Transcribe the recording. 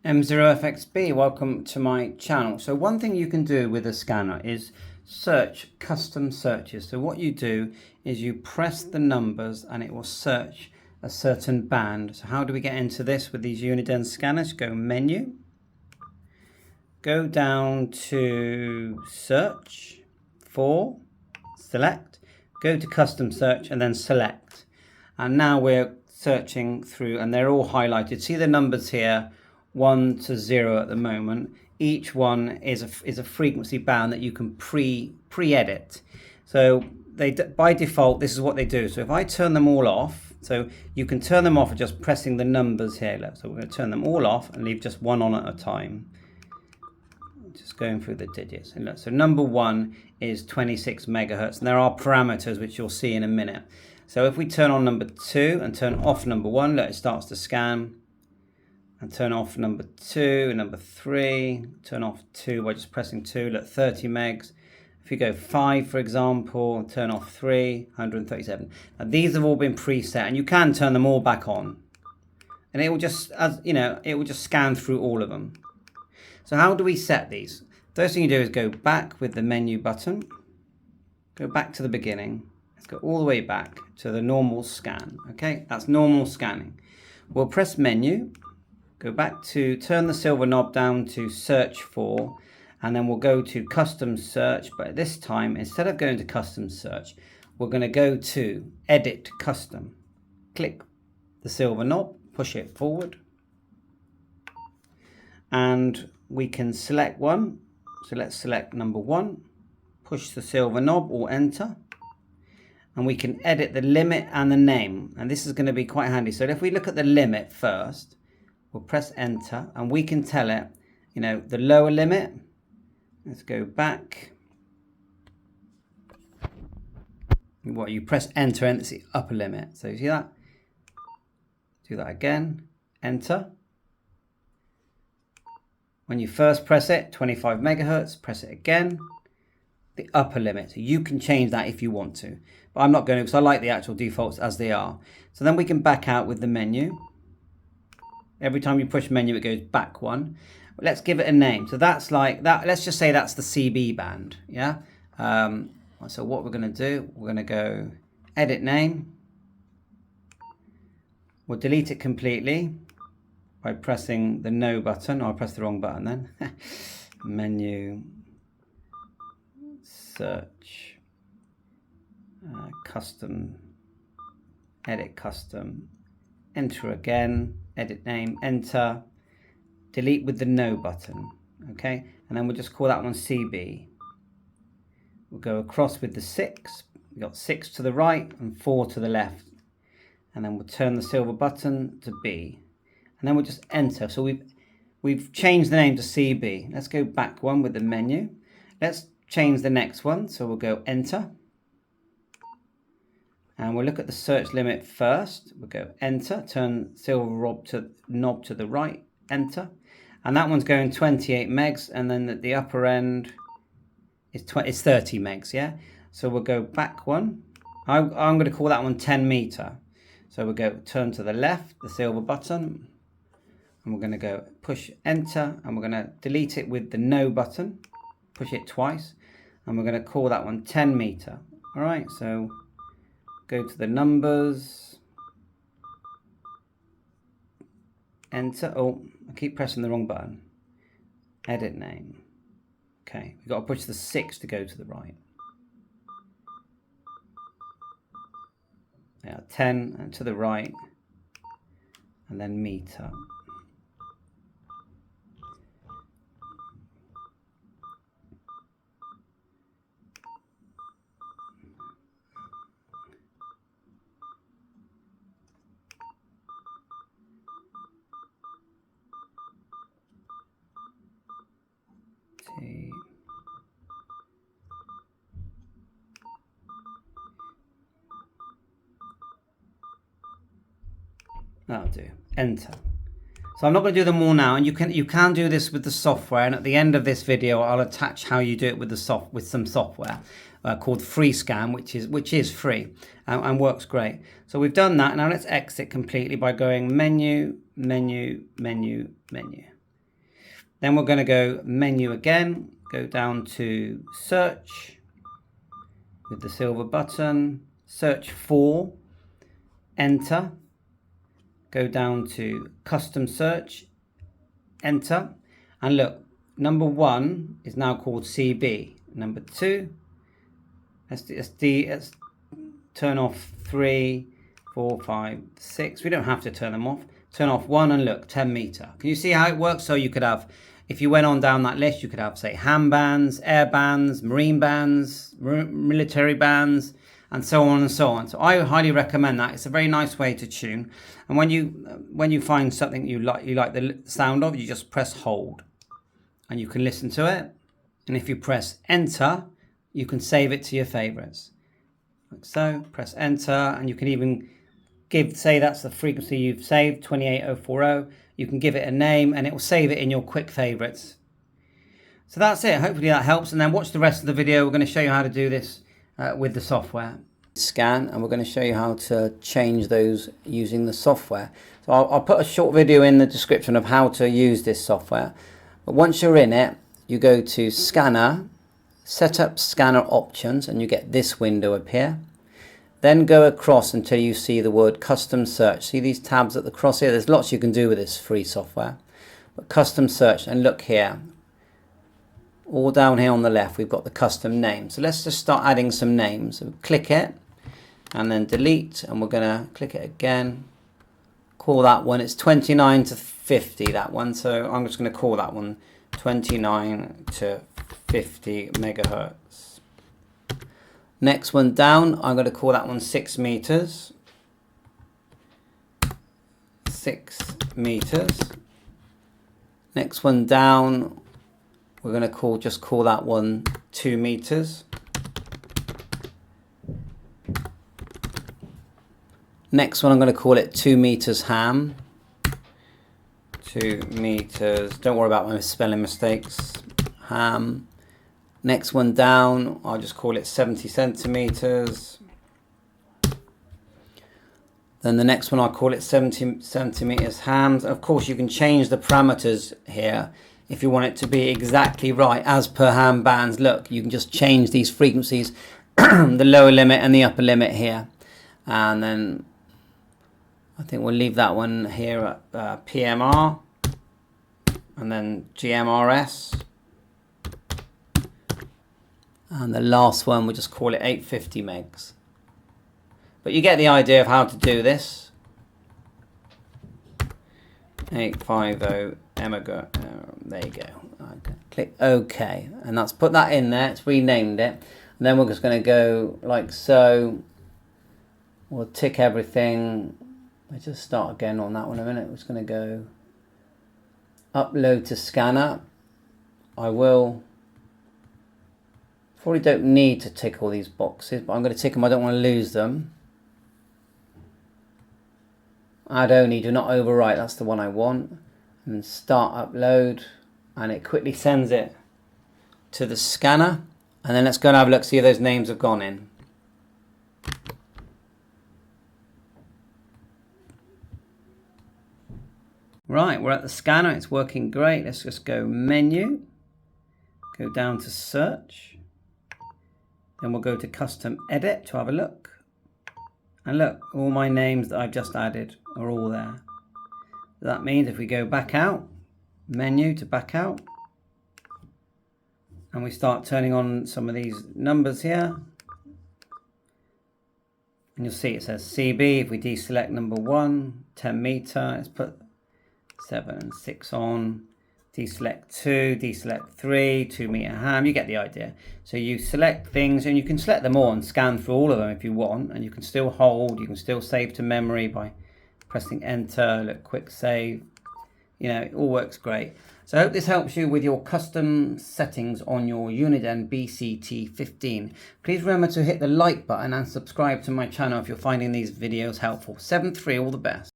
M0FXB, welcome to my channel. So one thing you can do with a scanner is search custom searches. So what you do is you press the numbers and it will search a certain band. So how do we get into this with these Uniden scanners? Go menu, go down to search for, select, go to custom search and then select. And now we're searching through and they're all highlighted. See the numbers here? 1 to 0 at the moment. Each one is a frequency band that you can pre-edit. So they by default this is what they do. So if I turn them all off, so you can turn them off just pressing the numbers here. Look, so we're going to turn them all off and leave just one on at a time. Just going through the digits. And look, so number 1 is 26 megahertz, and there are parameters which you'll see in a minute. So if we turn on number 2 and turn off number 1, look, it starts to scan. And turn off number 2 and number 3, turn off 2 by just pressing 2, look, 30 megs. If you go 5, for example, turn off 3, 137. Now these have all been preset, and you can turn them all back on. And it will just, as you know, it will just scan through all of them. So how do we set these? First thing you do is go back with the menu button, go back to the beginning. Let's go all the way back to the normal scan, okay? That's normal scanning. We'll press menu, go back to turn the silver knob down to search for, and then we'll go to custom search. But this time, instead of going to custom search, we're going to go to edit custom. Click the silver knob, push it forward, and we can select one. So let's select number 1, push the silver knob or enter, and we can edit the limit and the name. And this is going to be quite handy. So if we look at the limit first, we'll press enter and we can tell it, you know, the lower limit. Let's go back. What you press enter and it's the upper limit. So you see that? Do that again. Enter. When you first press it, 25 megahertz, press it again. The upper limit. So you can change that if you want to. But I'm not going to because I like the actual defaults as they are. So then we can back out with the menu. Every time you push menu, it goes back one. Let's give it a name. So that's like that. Let's just say that's the CB band. Yeah. So what we're going to do, we're going to go edit name. We'll delete it completely by pressing the no button. I'll press the wrong button then. Menu, search, custom, edit custom, enter again. Edit name, enter, delete with the no button, okay? And then we'll just call that one CB. We'll go across with the 6. We've got 6 to the right and 4 to the left. And then we'll turn the silver button to B. And then we'll just enter. So we've changed the name to CB. Let's go back one with the menu. Let's change the next one. So we'll go enter. And we'll look at the search limit first. We'll go enter, turn silver knob to the right, enter. And that one's going 28 megs, and then at the upper end is 30 megs, yeah? So we'll go back one. I'm going to call that one 10 meter. So we'll go turn to the left, the silver button, and we're going to go push enter, and we're going to delete it with the no button, push it twice, and we're going to call that one 10 meter. All right, so go to the numbers, enter. Oh, I keep pressing the wrong button. Edit name. Okay, we've got to push the 6 to go to the right. Yeah, 10 and to the right, and then meter. That'll do. Enter. So I'm not going to do them all now, and you can do this with the software. And at the end of this video, I'll attach how you do it with some software called FreeScan, which is free and works great. So we've done that. Now let's exit completely by going menu, menu, menu, menu. Then we're going to go menu again, go down to search with the silver button, search for, enter, go down to custom search, enter, and look, number 1 is now called CB. Number 2, let's turn off 3, 4, 5, 6. We don't have to turn them off. Turn off 1 and look, 10 meter. Can you see how it works? So you could have, if you went on down that list, you could have, say, ham bands, air bands, marine bands, military bands, and so on and so on. So I highly recommend that. It's a very nice way to tune. And when you find something you like the sound of, you just press hold, and you can listen to it. And if you press enter, you can save it to your favorites. Like so, press enter, and you can even say that's the frequency you've saved, 28040. You can give it a name and it will save it in your quick favorites. So that's it. Hopefully that helps. And then watch the rest of the video. We're going to show you how to do this with the software. Scan, and we're going to show you how to change those using the software. So I'll put a short video in the description of how to use this software. But once you're in it, you go to scanner, set up scanner options, and you get this window appear. Then go across until you see the word custom search. See these tabs at the cross here? There's lots you can do with this free software. But custom search, and look here. All down here on the left, we've got the custom name. So let's just start adding some names. So click it, and then delete, and we're going to click it again. Call that one. It's 29 to 50, that one. So I'm just going to call that one 29 to 50 megahertz. Next one down, I'm going to call that one 6 meters. 6 meters. Next one down, we're going to just call that one 2 meters. Next one, I'm going to call it 2 meters ham. 2 meters. Don't worry about my spelling mistakes. Ham. Next one down, I'll just call it 70 centimeters. Then the next one, I'll call it 70 centimeters hams. Of course, you can change the parameters here if you want it to be exactly right as per ham bands. Look, you can just change these frequencies, the lower limit and the upper limit here. And then I think we'll leave that one here at PMR, and then GMRS. And the last one, we'll just call it 850 megs. But you get the idea of how to do this. 850 MHz. There you go. Okay. Click OK. And that's put that in there. It's renamed it. And then we're just going to go like so. We'll tick everything. Let's just start again on that one a minute. We're just going to go upload to scanner. I will. Probably don't need to tick all these boxes, but I'm going to tick them. I don't want to lose them. Add only, do not overwrite. That's the one I want. And start upload, and it quickly sends it to the scanner. And then let's go and have a look, see if those names have gone in. Right, we're at the scanner. It's working great. Let's just go menu, go down to search. Then we'll go to custom edit to have a look. And look, all my names that I've just added are all there. That means if we go back out, menu to back out, and we start turning on some of these numbers here, and you'll see it says CB. If we deselect number 1, 10 meter, let's put 7 and 6 on. Deselect 2, deselect 3, 2 meter ham. You get the idea. So you select things, and you can select them all and scan through all of them if you want, and you can still hold, you can still save to memory by pressing enter, look, quick save. You know, it all works great. So I hope this helps you with your custom settings on your Uniden BCT15. Please remember to hit the like button and subscribe to my channel if you're finding these videos helpful. 7-3, all the best.